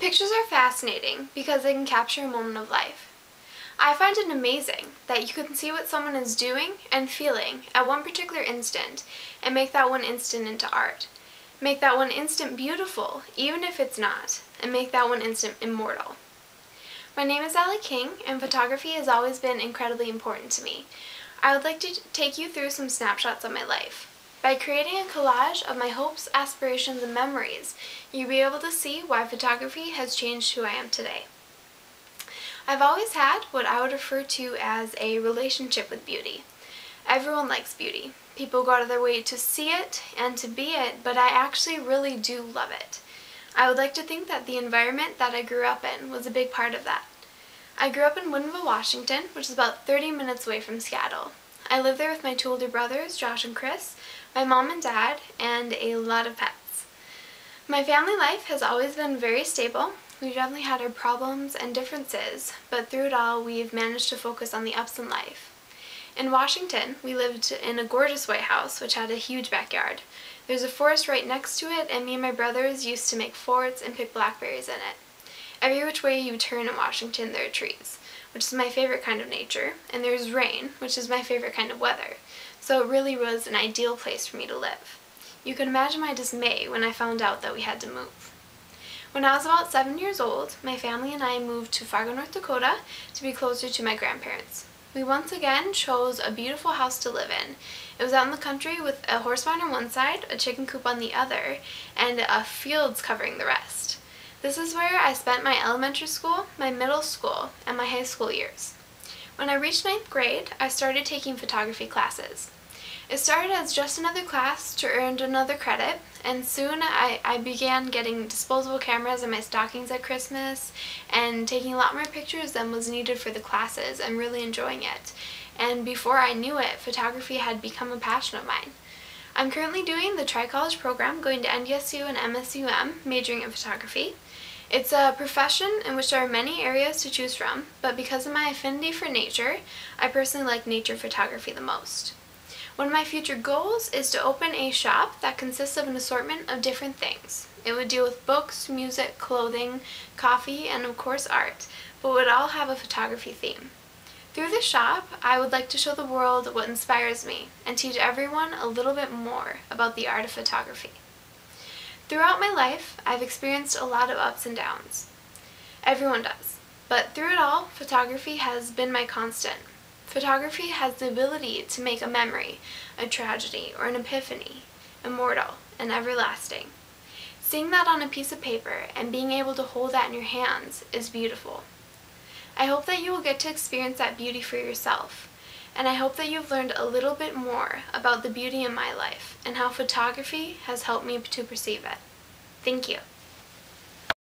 Pictures are fascinating because they can capture a moment of life. I find it amazing that you can see what someone is doing and feeling at one particular instant and make that one instant into art. Make that one instant beautiful, even if it's not, and make that one instant immortal. My name is Allie King, and photography has always been incredibly important to me. I would like to take you through some snapshots of my life. By creating a collage of my hopes, aspirations, and memories, you'll be able to see why photography has changed who I am today. I've always had what I would refer to as a relationship with beauty. Everyone likes beauty. People go out of their way to see it and to be it, but I actually really do love it. I would like to think that the environment that I grew up in was a big part of that. I grew up in Woodinville, Washington, which is about 30 minutes away from Seattle. I lived there with my two older brothers, Josh and Chris, my mom and dad, and a lot of pets. My family life has always been very stable. We've definitely had our problems and differences, but through it all, we've managed to focus on the ups in life. In Washington, we lived in a gorgeous white house, which had a huge backyard. There's a forest right next to it, and me and my brothers used to make forts and pick blackberries in it. Every which way you turn in Washington, there are trees, which is my favorite kind of nature, and there's rain, which is my favorite kind of weather. So it really was an ideal place for me to live. You can imagine my dismay when I found out that we had to move. When I was about 7 years old, my family and I moved to Fargo, North Dakota to be closer to my grandparents. We once again chose a beautiful house to live in. It was out in the country with a horse barn on one side, a chicken coop on the other, and fields covering the rest. This is where I spent my elementary school, my middle school, and my high school years. When I reached 9th grade, I started taking photography classes. It started as just another class to earn another credit, and soon I began getting disposable cameras in my stockings at Christmas and taking a lot more pictures than was needed for the classes and really enjoying it. And before I knew it, photography had become a passion of mine. I'm currently doing the Tri-College program, going to NDSU and MSUM, majoring in photography. It's a profession in which there are many areas to choose from, but because of my affinity for nature, I personally like nature photography the most. One of my future goals is to open a shop that consists of an assortment of different things. It would deal with books, music, clothing, coffee, and of course art, but would all have a photography theme. Through the shop, I would like to show the world what inspires me and teach everyone a little bit more about the art of photography. Throughout my life, I've experienced a lot of ups and downs. Everyone does. But through it all, photography has been my constant. Photography has the ability to make a memory, a tragedy, or an epiphany immortal and everlasting. Seeing that on a piece of paper and being able to hold that in your hands is beautiful. I hope that you will get to experience that beauty for yourself. And I hope that you've learned a little bit more about the beauty in my life and how photography has helped me to perceive it. Thank you.